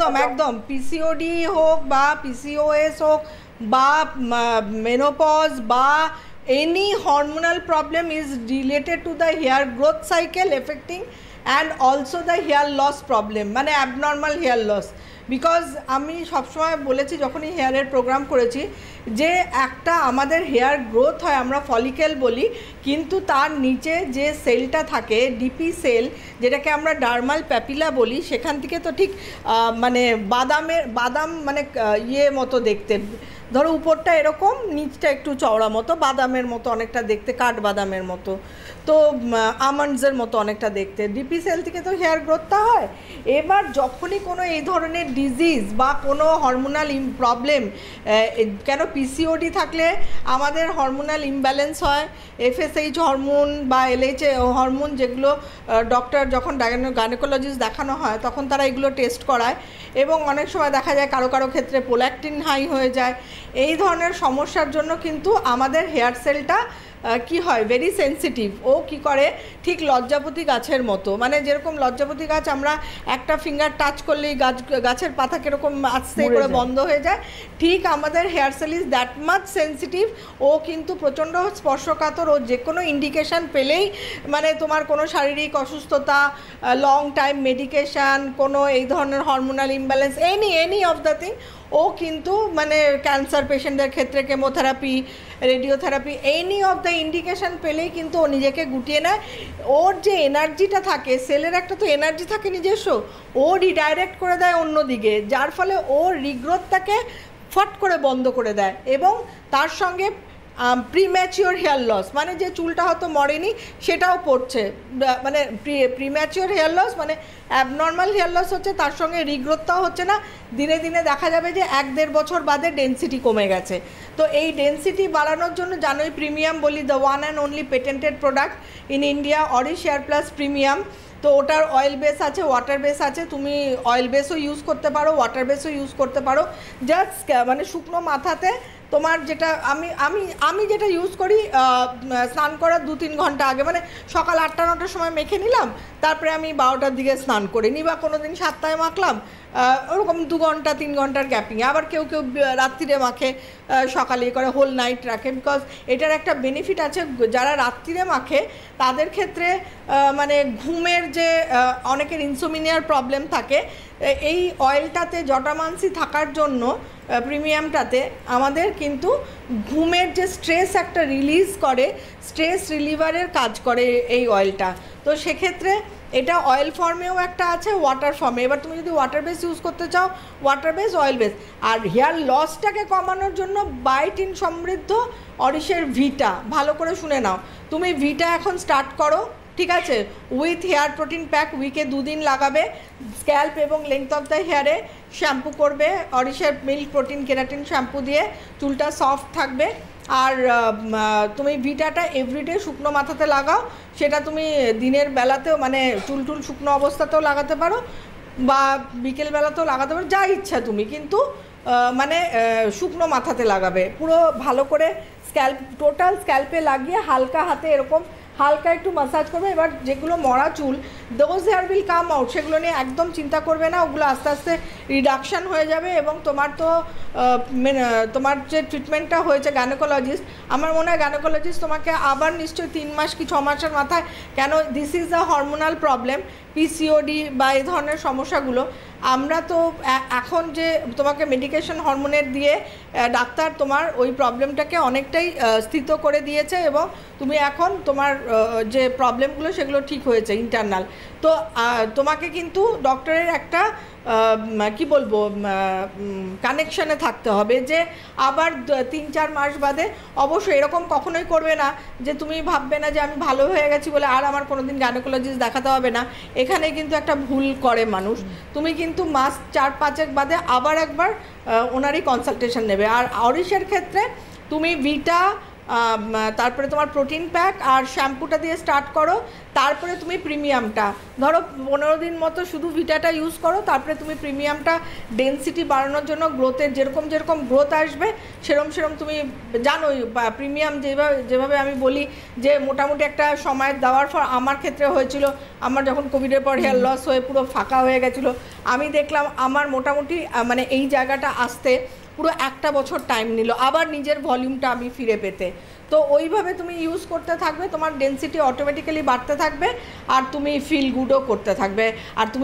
একদম একদম পিসিওডি হোক বা পিসিওএস হোক বা মেনোপজ বা any hormonal problem is related to the hair growth cycle affecting and also the hair loss problem মানে abnormal hair loss বিকজ আমি সবসময় বলেছি যখনই হেয়ারের প্রোগ্রাম করেছি যে একটা আমাদের হেয়ার গ্রোথ হয় আমরা ফলিকেল বলি কিন্তু তার নিচে যে সেলটা থাকে ডিপি সেল যেটাকে আমরা ডার্মাল প্যাপিলা বলি সেখান থেকে তো ঠিক মানে বাদাম মানে ইয়ে মতো দেখতে ধরো উপরটা এরকম নিচটা একটু চওড়া মতো বাদামের মতো অনেকটা দেখতে কাঠবাদামের মতো তো আমন্ডসের মতো অনেকটা দেখতে ডিপি সেল থেকে তো হেয়ার গ্রোথটা হয় এবার যখনই কোনো এই ধরনের ডিজিজ বা কোনো হরমোনাল প্রবলেম কেন পিসিওডি থাকলে আমাদের হরমোনাল ইমব্যালেন্স হয় এফএসএইচ হরমোন বা এলএইচ হরমোন যেগুলো ডক্টর যখন গাইনোকোলজিস্ট দেখানো হয় তখন তারা এগুলো টেস্ট করায় এবং অনেক সময় দেখা যায় কারো কারো ক্ষেত্রে প্রোল্যাকটিন হাই হয়ে যায় এই ধরনের সমস্যার জন্য কিন্তু আমাদের হেয়ার সেলটা কি হয় ভেরি সেন্সিটিভ ও কি করে ঠিক লজ্জাপতি গাছের মতো মানে যেরকম লজ্জাপতি গাছ আমরা একটা ফিঙ্গার টাচ করলেই গাছের পাতা কীরকম আস্তে করে বন্ধ হয়ে যায় ঠিক আমাদের hair cell is that much sensitive ও কিন্তু প্রচণ্ড স্পর্শকাতর ও যে কোনো ইন্ডিকেশান পেলেই মানে তোমার কোনো শারীরিক অসুস্থতা লং টাইম মেডিকেশান কোনো এই ধরনের hormonal imbalance any of the thing ও কিন্তু মানে ক্যান্সার পেশেন্টদের ক্ষেত্রে chemotherapy radiotherapy any of the indication পেলেই কিন্তু ও নিজেকে গুটিয়ে নেয় ওর যে এনার্জিটা থাকে সেলের একটা তো এনার্জি থাকে নিজস্ব ও রিডাইরেক্ট করে দেয় অন্যদিকে যার ফলে ওর রিগ্রোথটাকে ফট করে বন্ধ করে দেয় এবং তার সঙ্গে প্রিম্যাচিওর হেয়ার লস মানে যে চুলটা হয়তো মরেনি সেটাও পড়ছে মানে প্রিম্যাচিওর হেয়ার লস মানে অ্যাবনর্মাল হেয়ার লস হচ্ছে তার সঙ্গে রিগ্রোথটাও হচ্ছে না দিনে দিনে দেখা যাবে যে 1-1.5 বছর বাদে ডেন্সিটি কমে গেছে তো এই ডেন্সিটি বাড়ানোর জন্য জানোই প্রিমিয়াম বলি the one and only patented product in India Orish hair plus premium তো ওটার অয়েল বেস আছে ওয়াটার বেস আছে তুমি অয়েল বেসও ইউজ করতে পারো ওয়াটার বেসও ইউজ করতে পারো জাস্ট মানে শুকনো মাথাতে তোমার যেটা আমি যেটা ইউজ করি স্নান করার 2-3 ঘন্টা আগে মানে সকাল 8টা-9টার সময় মেখে নিলাম তারপরে আমি 12টার দিকে স্নান করে নিই বা কোনো দিন 7টায় মাখলাম ওরকম 2 ঘন্টা 3 ঘন্টার গ্যাপিংয়ে আবার কেউ রাত্রিরে মাখে সকালে করে হোল নাইট রাখে বিকজ এটার একটা বেনিফিট আছে যারা রাত্রিরে মাখে তাদের ক্ষেত্রে মানে ঘুমের যে অনেকের ইনসোমিনিয়ার প্রবলেম থাকে এই অয়েলটাতে জটামাংসি থাকার জন্য প্রিমিয়ামটাতে আমাদের কিন্তু ঘুমের যে স্ট্রেস একটা রিলিজ করে স্ট্রেস রিলিভারের কাজ করে এই অয়েলটা তো সেক্ষেত্রে এটা অয়েল ফর্মেও একটা আছে ওয়াটার ফর্মে এবার তুমি যদি ওয়াটার বেস ইউজ করতে চাও ওয়াটার বেস অয়েল বেস আর হেয়ার লসটাকে কমানোর জন্য বায়োটিন সমৃদ্ধ অরিশের ভিটা ভালো করে শুনে নাও তুমি ভিটা এখন স্টার্ট করো ঠিক আছে উইথ হেয়ার প্রোটিন প্যাক উইকে 2 দিন লাগাবে স্ক্যাল্প এবং লেংথ অফ দ্য হেয়ারে শ্যাম্পু করবে অরিশের মিল্ক প্রোটিন কেরাটিন শ্যাম্পু দিয়ে চুলটা সফট থাকবে আর তুমি ভিটাটা এভরিডে শুকনো মাথাতে লাগাও সেটা তুমি দিনের বেলাতেও মানে চুল শুকনো অবস্থাতেও লাগাতে পারো বা বিকেলবেলাতেও লাগাতে পারো যা ইচ্ছা তুমি কিন্তু মানে শুকনো মাথাতে লাগাবে পুরো ভালো করে স্ক্যাল্প টোটাল স্ক্যাল্পে লাগিয়ে হালকা হাতে এরকম হালকা একটু ম্যাসাজ করবে এবার যেগুলো মরা চুল those hair will come out সেগুলো নিয়ে একদম চিন্তা করবে না ওগুলো আস্তে আস্তে রিডাকশান হয়ে যাবে এবং তোমার যে ট্রিটমেন্টটা হয়েছে গাইনোকোলজিস্ট আমার মনে হয় গাইনোকোলজিস্ট তোমাকে আবার নিশ্চয়ই 3 মাস কি 6 মাসের মাথায় কেন this is a hormonal problem PCOD বা এই ধরনের সমস্যাগুলো আমরা তো এখন যে তোমাকে মেডিকেশন হরমোনের দিয়ে ডাক্তার তোমার ওই প্রবলেমটাকে অনেকটাই স্থিত করে দিয়েছে এবং তুমি এখন তোমার যে প্রবলেমগুলো সেগুলো ঠিক হয়েছে ইন্টারনাল তো তোমাকে কিন্তু ডক্টরের একটা কি বলবো কানেকশানে থাকতে হবে যে আবার 3-4 মাস বাদে অবশ্যই এরকম কখনোই করবে না যে তুমি ভাববে না যে আমি ভালো হয়ে গেছি বলে আর আমার কোনো দিন গাইনোকোলজিস্ট দেখাতে হবে না এখানে কিন্তু একটা ভুল করে মানুষ তুমি কিন্তু মাস 4-5 বাদে আবার একবার ওনারই কনসালটেশন নেবে আর অরিশের ক্ষেত্রে তুমি ভিটা তারপরে তোমার প্রোটিন প্যাক আর শ্যাম্পুটা দিয়ে স্টার্ট করো, তারপরে তুমি প্রিমিয়ামটা ধরো 15 দিন মতো শুধু ভিটাটা ইউজ করো, তারপরে তুমি প্রিমিয়ামটা ডেন্সিটি বাড়ানোর জন্য গ্রোথের যেরকম গ্রোথ আসবে সেরম তুমি জানোই প্রিমিয়াম যেভাবে আমি বলি যে মোটামুটি একটা সময় দেওয়ার পর আমার ক্ষেত্রে হয়েছিল, আমার যখন কোভিডের পর হেয়ার লস হয়ে পুরো ফাঁকা হয়ে গেছিলো, আমি দেখলাম আমার মোটামুটি মানে এই জায়গাটা আসতে পুরো 1 বছর টাইম নিল আবার নিজের ভলিউমটা আমি ফিরে পেতে। তো ওইভাবে তুমি ইউজ করতে থাকবে, তোমার ডেন্সিটি অটোমেটিক্যালি বাড়তে থাকবে আর তুমি ফিল গুডও করতে থাকবে। আর তুমি